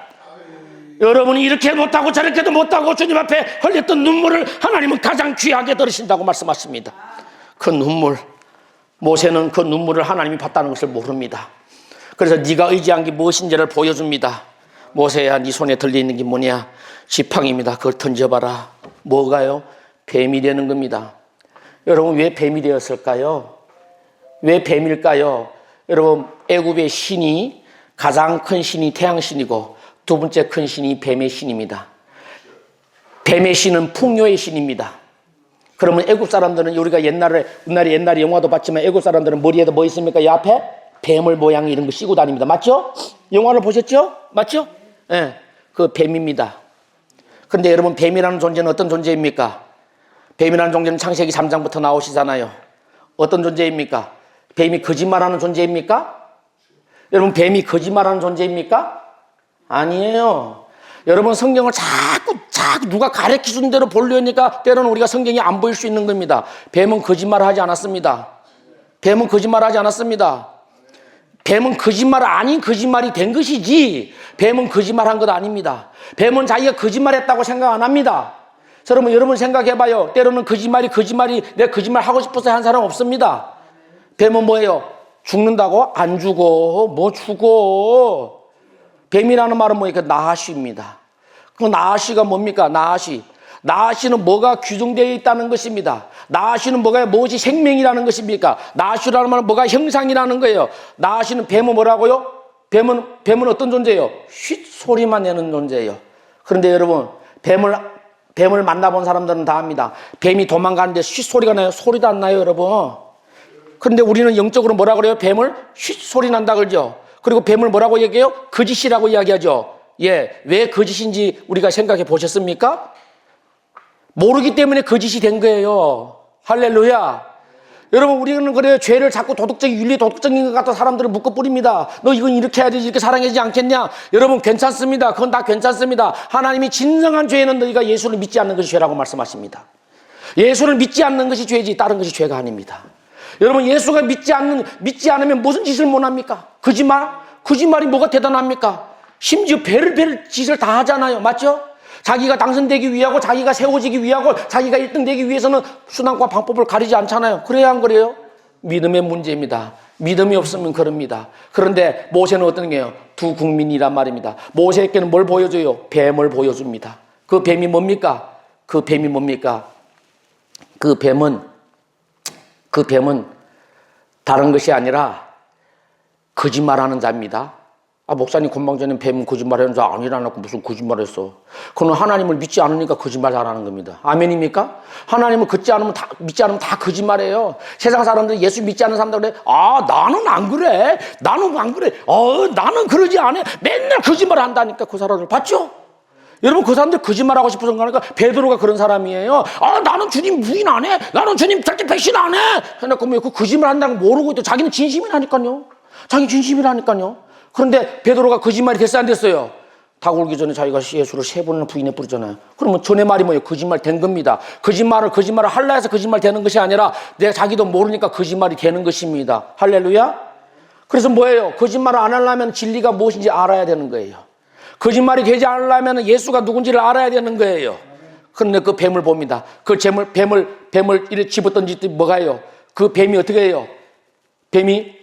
S1: 여러분이 이렇게 못하고 저렇게도 못하고 주님 앞에 흘렸던 눈물을 하나님은 가장 귀하게 들으신다고 말씀하십니다. 그 눈물, 모세는 그 눈물을 하나님이 봤다는 것을 모릅니다. 그래서 네가 의지한 게 무엇인지를 보여줍니다. 모세야, 네 손에 들려있는 게 뭐냐? 지팡이입니다. 그걸 던져봐라. 뭐가요? 뱀이 되는 겁니다. 여러분, 왜 뱀이 되었을까요? 왜 뱀일까요? 여러분, 애굽의 신이 가장 큰 신이 태양신이고 두 번째 큰 신이 뱀의 신입니다. 뱀의 신은 풍요의 신입니다. 그러면 애굽 사람들은 우리가 옛날에 영화도 봤지만 애굽 사람들은 머리에도 뭐 있습니까? 이 앞에 뱀을 모양 이런 거 씌고 다닙니다. 맞죠? 영화를 보셨죠? 맞죠? 예, 그 뱀입니다. 그런데 여러분, 뱀이라는 존재는 어떤 존재입니까? 뱀이라는 존재는 창세기 3장부터 나오시잖아요. 어떤 존재입니까? 뱀이 거짓말하는 존재입니까? 여러분, 뱀이 거짓말하는 존재입니까? 아니에요. 여러분, 성경을 자꾸 누가 가르쳐준 대로 보려니까 때로는 우리가 성경이 안 보일 수 있는 겁니다. 뱀은 거짓말을 하지 않았습니다. 뱀은 거짓말을 하지 않았습니다. 뱀은 거짓말 아닌 거짓말이 된 것이지, 뱀은 거짓말한 것 아닙니다. 뱀은 자기가 거짓말했다고 생각 안 합니다. 여러분 생각해봐요. 때로는 거짓말이 내가 거짓말 하고 싶어서 한 사람 없습니다. 뱀은 뭐예요? 죽는다고? 안 죽어. 뭐 죽어. 뱀이라는 말은 뭐예요? 나하시입니다. 그 나하시가 뭡니까? 나하시는 뭐가 규정되어 있다는 것입니다. 나하시는 무엇이 생명이라는 것입니까? 나하시라는 말은 뭐가 형상이라는 거예요. 나하시는 뱀은 뭐라고요? 뱀은 어떤 존재예요? 쉿 소리만 내는 존재예요. 그런데 여러분, 뱀을 만나본 사람들은 다 압니다. 뱀이 도망가는데 쉿 소리가 나요? 소리도 안 나요, 여러분. 그런데 우리는 영적으로 뭐라 그래요? 뱀을 쉿 소리 난다 그러죠. 그리고 뱀을 뭐라고 얘기해요? 거짓이라고 이야기하죠. 예, 왜 거짓인지 우리가 생각해 보셨습니까? 모르기 때문에 거짓이 된 거예요. 할렐루야. 여러분, 우리는 그래요. 죄를 자꾸 윤리 도덕적인 것 같아 사람들을 묶어 뿌립니다. 너 이건 이렇게 해야지, 이렇게 사랑하지 않겠냐? 여러분, 괜찮습니다. 그건 다 괜찮습니다. 하나님이 진정한 죄는 너희가 예수를 믿지 않는 것이 죄라고 말씀하십니다. 예수를 믿지 않는 것이 죄지 다른 것이 죄가 아닙니다. 여러분, 예수가 믿지 않으면 무슨 짓을 못합니까? 거짓말이 뭐가 대단합니까? 심지어 별별 짓을 다 하잖아요. 맞죠? 자기가 당선되기 위하고 자기가 세워지기 위하고 자기가 1등 되기 위해서는 수단과 방법을 가리지 않잖아요. 그래야 안 그래요? 믿음의 문제입니다. 믿음이 없으면 그럽니다. 그런데 모세는 어떤 게요? 두 국민이란 말입니다. 모세에게는 뭘 보여줘요? 뱀을 보여줍니다. 그 뱀이 뭡니까? 그 뱀은 다른 것이 아니라 거짓말하는 자입니다. 목사님 금방 전에 뱀은 거짓말하는 자 아니라고 무슨 거짓말했어. 그는 하나님을 믿지 않으니까 거짓말 잘하는 겁니다. 아멘입니까? 하나님을 믿지 않으면 다 거짓말해요. 세상 사람들이 예수 믿지 않는 사람들 그래. 나는 안 그래. 나는 그러지 않아. 맨날 거짓말 한다니까. 그 사람들 봤죠? 여러분, 그 사람들 거짓말하고 싶어서 그러니까 베드로가 그런 사람이에요. 나는 주님 부인 안 해. 나는 주님 절대 배신 안 해. 해놓고 그 거짓말 한다고 모르고 있대. 자기는 진심이라니까요. 그런데 베드로가 거짓말이 됐어요, 안 됐어요? 닭 울기 전에 자기가 예수를 3번이나 부인해 뿌리잖아요. 그러면 전의 말이 뭐예요? 거짓말 된 겁니다. 거짓말을 하려 해서 거짓말 되는 것이 아니라 내가 자기도 모르니까 거짓말이 되는 것입니다. 할렐루야? 그래서 뭐예요? 거짓말을 안 하려면 진리가 무엇인지 알아야 되는 거예요. 거짓말이 되지 않으려면 예수가 누군지를 알아야 되는 거예요. 그런데 그 뱀을 봅니다. 그 뱀을 이렇게 집어던질 뭐가요? 그 뱀이 어떻게 해요? 뱀이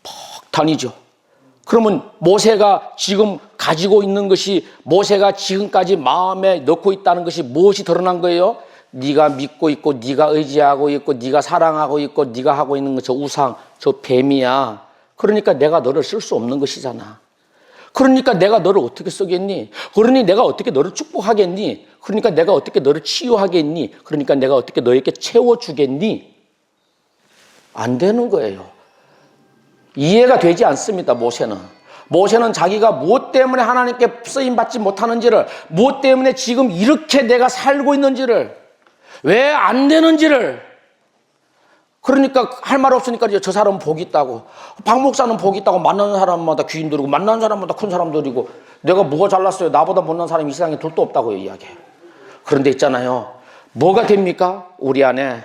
S1: 폭탄이죠. 그러면 모세가 지금 가지고 있는 것이, 모세가 지금까지 마음에 넣고 있다는 것이 무엇이 드러난 거예요? 네가 믿고 있고 네가 의지하고 있고 네가 사랑하고 있고 네가 하고 있는 것, 저 우상, 저 뱀이야. 그러니까 내가 너를 쓸 수 없는 것이잖아. 그러니까 내가 너를 어떻게 쓰겠니? 그러니 내가 어떻게 너를 축복하겠니? 그러니까 내가 어떻게 너를 치유하겠니? 그러니까 내가 어떻게 너에게 채워주겠니? 안 되는 거예요. 이해가 되지 않습니다. 모세는 자기가 무엇 때문에 하나님께 쓰임받지 못하는지를, 무엇 때문에 지금 이렇게 내가 살고 있는지를, 왜 안 되는지를, 그러니까 할 말 없으니까 이제 저 사람은 복이 있다고, 박 목사는 복이 있다고, 만나는 사람마다 귀인 들이고 만나는 사람마다 큰 사람 들이고, 내가 뭐가 잘났어요? 나보다 못난 사람이 이 세상에 둘도 없다고요, 이야기해요. 그런데 있잖아요, 뭐가 됩니까? 우리 안에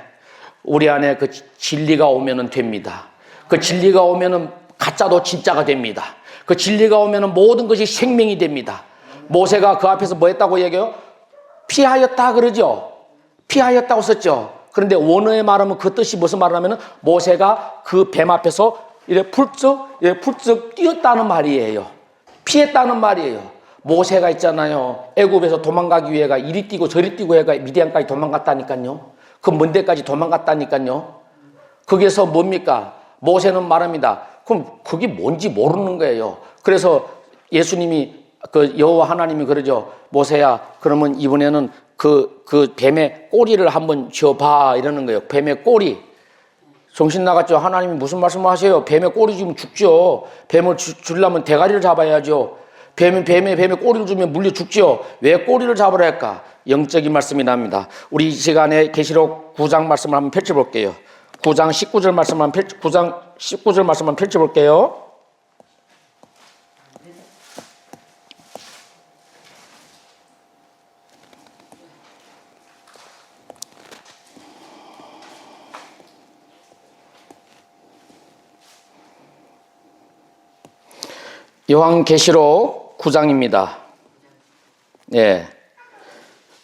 S1: 그 진리가 오면은 됩니다. 그 진리가 오면은 가짜도 진짜가 됩니다. 그 진리가 오면은 모든 것이 생명이 됩니다. 모세가 그 앞에서 뭐 했다고 얘기해요? 피하였다 그러죠. 피하였다고 썼죠. 그런데 원어에 말하면 그 뜻이 무슨 말을 하면은 모세가 그 뱀 앞에서 이렇게 훌쩍 뛰었다는 말이에요. 피했다는 말이에요. 모세가 있잖아요, 애굽에서 도망가기 위해가 이리 뛰고 저리 뛰고 해가 미디안까지 도망갔다니까요. 그 먼 데까지 도망갔다니까요. 거기에서 뭡니까? 모세는 말합니다. 그럼 그게 뭔지 모르는 거예요. 그래서 예수님이, 그 여호와 하나님이 그러죠. 모세야, 그러면 이번에는 그 뱀의 꼬리를 한번 쥐어봐, 이러는 거예요. 뱀의 꼬리. 정신 나갔죠? 하나님이 무슨 말씀을 하세요? 뱀의 꼬리 주면 죽죠. 뱀을 주려면 대가리를 잡아야죠. 뱀의 꼬리를 주면 물려 죽죠. 왜 꼬리를 잡으라 할까? 영적인 말씀이 납니다. 우리 이 시간에 계시록 9장 말씀을 한번 펼쳐볼게요. 9장 19절 말씀만 펼쳐볼게요. 요한계시록 9장입니다. 예.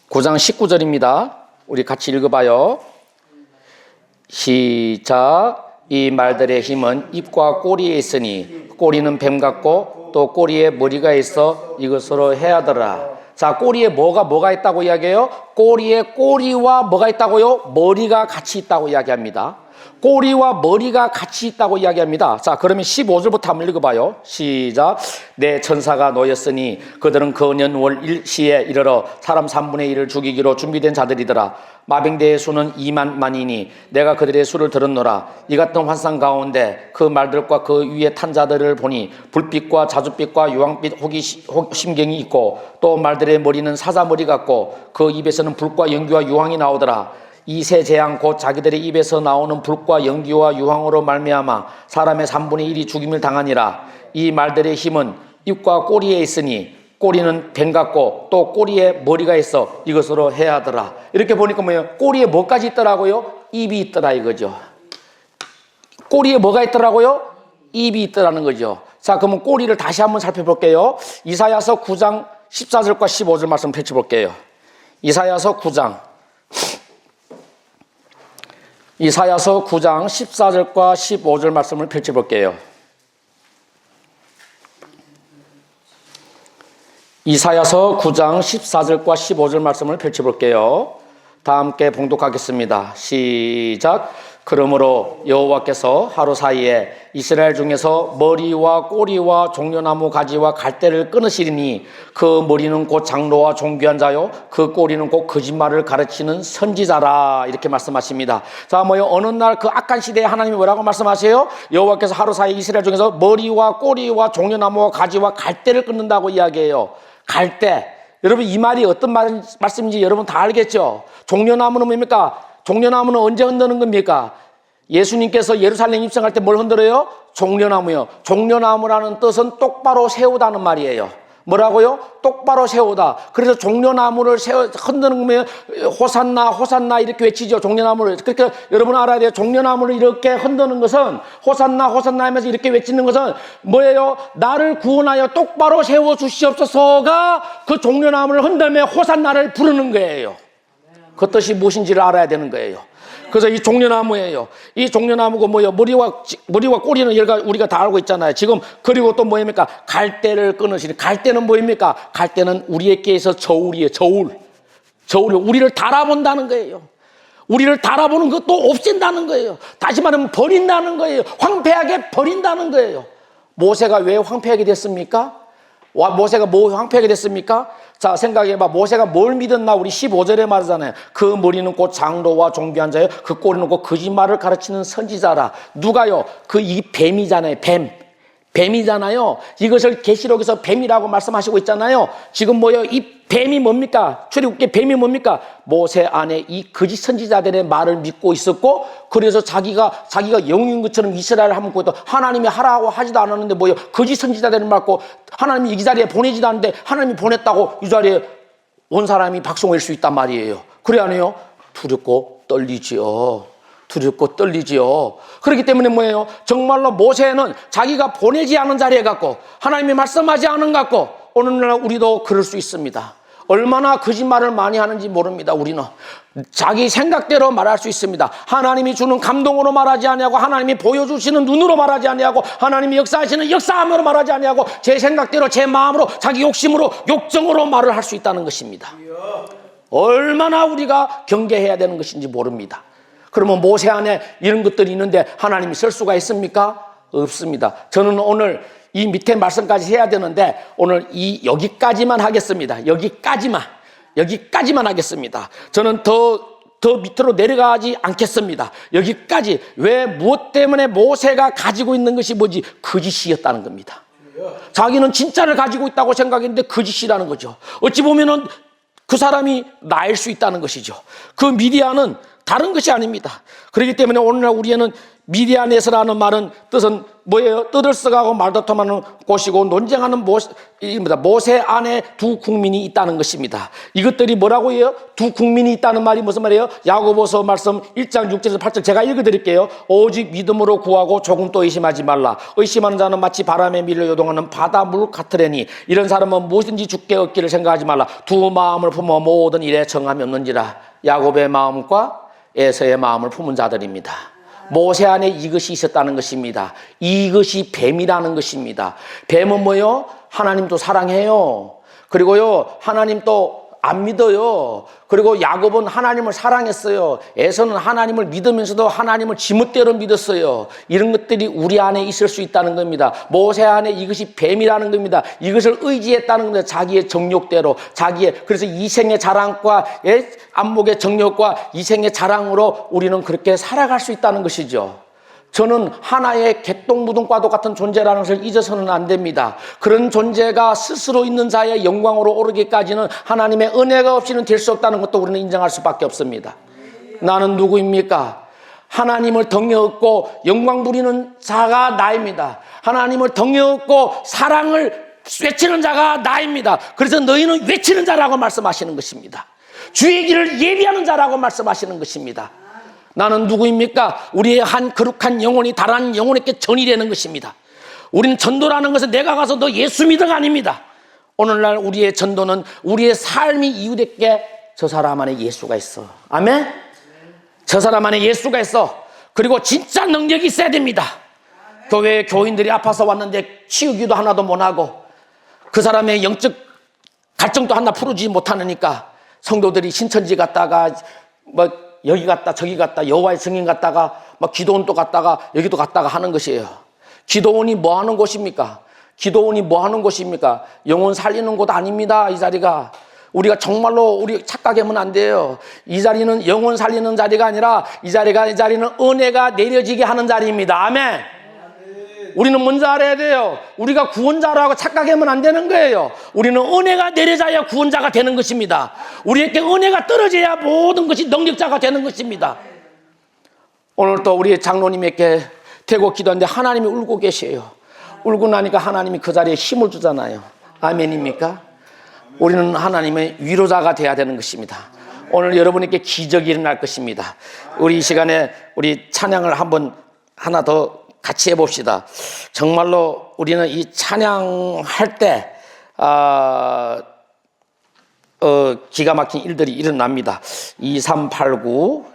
S1: 9장 19절입니다. 우리 같이 읽어봐요. 시작. 이 말들의 힘은 입과 꼬리에 있으니 꼬리는 뱀 같고 또 꼬리에 머리가 있어 이것으로 해하더라. 자, 꼬리에 뭐가 있다고 이야기해요? 꼬리에 꼬리와 뭐가 있다고요? 머리가 같이 있다고 이야기합니다. 꼬리와 머리가 같이 있다고 이야기합니다. 자, 그러면 15절부터 한번 읽어봐요. 시작. 내 천사가 놓였으니 그들은 그 년월 일시에 이르러 사람 3분의 1을 죽이기로 준비된 자들이더라. 마병대의 수는 2만만이니 내가 그들의 수를 들었노라. 이 같은 환상 가운데 그 말들과 그 위에 탄 자들을 보니 불빛과 자줏빛과 유황빛 호기심경이 있고 또 말들의 머리는 사자머리 같고 그 입에서는 불과 연기와 유황이 나오더라. 이 세 재앙 곧 자기들의 입에서 나오는 불과 연기와 유황으로 말미암아 사람의 3분의 1이 죽임을 당하니라. 이 말들의 힘은 입과 꼬리에 있으니 꼬리는 뱀 같고 또 꼬리에 머리가 있어 이것으로 해하더라. 이렇게 보니까 뭐예요? 꼬리에 뭐까지 있더라고요? 입이 있더라 이거죠. 꼬리에 뭐가 있더라고요? 입이 있더라는 거죠. 자, 그러면 꼬리를 다시 한번 살펴볼게요. 이사야서 9장 14절과 15절 말씀 펼쳐볼게요. 이사야서 9장 14절과 15절 말씀을 펼쳐볼게요. 이사야서 9장 14절과 15절 말씀을 펼쳐볼게요. 다 함께 봉독하겠습니다. 시작. 그러므로 여호와께서 하루 사이에 이스라엘 중에서 머리와 꼬리와 종려나무 가지와 갈대를 끊으시리니 그 머리는 곧 장로와 존귀한 자요 그 꼬리는 곧 거짓말을 가르치는 선지자라. 이렇게 말씀하십니다. 자, 어느 날 그 악한 시대에 하나님이 뭐라고 말씀하세요? 여호와께서 하루 사이에 이스라엘 중에서 머리와 꼬리와 종려나무와 가지와 갈대를 끊는다고 이야기해요. 갈대. 여러분, 이 말이 어떤 말씀인지 여러분 다 알겠죠? 종려나무는 뭡니까? 종려나무는 언제 흔드는 겁니까? 예수님께서 예루살렘 입성할 때 뭘 흔들어요? 종려나무요. 종려나무라는 뜻은 똑바로 세우다는 말이에요. 뭐라고요? 똑바로 세우다. 그래서 종려나무를 흔드는 거면 호산나 호산나 이렇게 외치죠. 종려나무를. 그러니까 여러분 알아야 돼요. 종려나무를 이렇게 흔드는 것은 호산나 호산나 하면서 이렇게 외치는 것은 뭐예요? 나를 구원하여 똑바로 세워 주시옵소서가 그 종려나무를 흔들며 호산나를 부르는 거예요. 그 뜻이 무엇인지를 알아야 되는 거예요. 그래서 이 종려나무예요. 이 종려나무가 뭐예요? 머리와 꼬리는 우리가 다 알고 있잖아요. 지금 그리고 또 뭐입니까? 갈대를 끊으시니 갈대는 뭐입니까? 갈대는 우리에게서 저울이에요. 저울. 우리를 달아본다는 거예요. 우리를 달아보는 것도 없앤다는 거예요. 다시 말하면 버린다는 거예요. 황폐하게 버린다는 거예요. 모세가 왜 황폐하게 됐습니까? 모세가 뭐 황폐하게 됐습니까? 자, 생각해봐. 모세가 뭘 믿었나? 우리 15절에 말하잖아요. 그 머리는 곧 장로와 종비한 자요. 그 꼬리는 곧 거짓말을 가르치는 선지자라. 누가요? 이 뱀이잖아요. 뱀이잖아요. 이것을 계시록에서 뱀이라고 말씀하시고 있잖아요. 지금 뭐요? 이 뱀이 뭡니까? 출애굽기 뱀이 뭡니까? 모세 안에 이 거짓 선지자들의 말을 믿고 있었고, 그래서 자기가 영웅인 것처럼 이스라엘을 한번 보고 하나님이 하라고 하지도 않았는데 뭐요? 거짓 선지자들을 믿고 하나님이 이 자리에 보내지도 않는데 하나님이 보냈다고 이 자리에 온 사람이 박송일 수 있단 말이에요. 그래 안 해요? 두렵고 떨리지요. 그렇기 때문에 뭐예요? 정말로 모세는 자기가 보내지 않은 자리에 갖고 하나님이 말씀하지 않은 갖고 오늘날 우리도 그럴 수 있습니다. 얼마나 거짓말을 많이 하는지 모릅니다. 우리는 자기 생각대로 말할 수 있습니다. 하나님이 주는 감동으로 말하지 아니하고 하나님이 보여주시는 눈으로 말하지 아니하고 하나님이 역사하시는 역사함으로 말하지 아니하고 제 생각대로 제 마음으로 자기 욕심으로 욕정으로 말을 할 수 있다는 것입니다. 얼마나 우리가 경계해야 되는 것인지 모릅니다. 그러면 모세 안에 이런 것들이 있는데 하나님이 쓸 수가 있습니까? 없습니다. 저는 오늘 이 밑에 말씀까지 해야 되는데 오늘 여기까지만 하겠습니다. 여기까지만 하겠습니다. 저는 더 밑으로 내려가지 않겠습니다. 여기까지. 왜 무엇 때문에 모세가 가지고 있는 것이 뭐지? 거짓이었다는 겁니다. 자기는 진짜를 가지고 있다고 생각했는데 거짓이라는 거죠. 어찌 보면은 그 사람이 나일 수 있다는 것이죠. 그 미디안은 다른 것이 아닙니다. 그렇기 때문에 오늘날 우리는 미디안에서라는 말은 뜻은 뭐예요? 떠들썩하고 말다툼하는 곳이고 논쟁하는 모세 안에 두 국민이 있다는 것입니다. 이것들이 뭐라고 해요? 두 국민이 있다는 말이 무슨 말이에요? 야고보서 말씀 1장 6절에서 8절 제가 읽어드릴게요. 오직 믿음으로 구하고 조금도 의심하지 말라. 의심하는 자는 마치 바람에 밀려 요동하는 바다물 같으려니 이런 사람은 무엇인지 죽게 얻기를 생각하지 말라. 두 마음을 품어 모든 일에 정함이 없는지라. 야곱의 마음과 에서의 마음을 품은 자들입니다. 모세 안에 이것이 있었다는 것입니다. 이것이 뱀이라는 것입니다. 뱀은 뭐요? 하나님도 사랑해요. 그리고요, 하나님 또 안 믿어요. 그리고 야곱은 하나님을 사랑했어요. 에서는 하나님을 믿으면서도 하나님을 지멋대로 믿었어요. 이런 것들이 우리 안에 있을 수 있다는 겁니다. 모세 안에 이것이 뱀이라는 겁니다. 이것을 의지했다는 겁니다. 자기의 정욕대로, 그래서 이생의 자랑과 안목의 정욕과 이생의 자랑으로 우리는 그렇게 살아갈 수 있다는 것이죠. 저는 하나의 개똥무등과도 같은 존재라는 것을 잊어서는 안 됩니다. 그런 존재가 스스로 있는 자의 영광으로 오르기까지는 하나님의 은혜가 없이는 될 수 없다는 것도 우리는 인정할 수밖에 없습니다. 나는 누구입니까? 하나님을 덩에 업고 영광 부리는 자가 나입니다. 하나님을 덩에 업고 사랑을 외치는 자가 나입니다. 그래서 너희는 외치는 자라고 말씀하시는 것입니다. 주의 길을 예비하는 자라고 말씀하시는 것입니다. 나는 누구입니까? 우리의 한 거룩한 영혼이 다른 영혼에게 전이되는 것입니다. 우리는 전도라는 것은 내가 가서 너 예수 믿어가 아닙니다. 오늘날 우리의 전도는 우리의 삶이 이웃에게 저 사람 안에 예수가 있어. 아멘? 저 사람 안에 예수가 있어. 그리고 진짜 능력이 있어야 됩니다. 교회에 교인들이 아파서 왔는데 치유기도 하나도 못하고 그 사람의 영적 갈증도 하나 풀어주지 못하니까 성도들이 신천지 갔다가 여기 갔다 저기 갔다 여호와의 증인 갔다가 기도원도 갔다가 여기도 갔다가 하는 것이에요. 기도원이 뭐 하는 곳입니까? 영혼 살리는 곳 아닙니다. 이 자리가. 우리가 정말로 우리 착각하면 안 돼요. 이 자리는 영혼 살리는 자리가 아니라 이 자리는 은혜가 내려지게 하는 자리입니다. 아멘. 우리는 먼저 알아야 돼요. 우리가 구원자라고 착각하면 안 되는 거예요. 우리는 은혜가 내려져야 구원자가 되는 것입니다. 우리에게 은혜가 떨어져야 모든 것이 능력자가 되는 것입니다. 오늘 또 우리 장로님에게 대고 기도하는데 하나님이 울고 계세요. 울고 나니까 하나님이 그 자리에 힘을 주잖아요. 아멘입니까? 우리는 하나님의 위로자가 되어야 되는 것입니다. 오늘 여러분에게 기적이 일어날 것입니다. 우리 이 시간에 우리 찬양을 한번 하나 더 같이 해봅시다. 정말로 우리는 이 찬양할 때 기가 막힌 일들이 일어납니다. 2389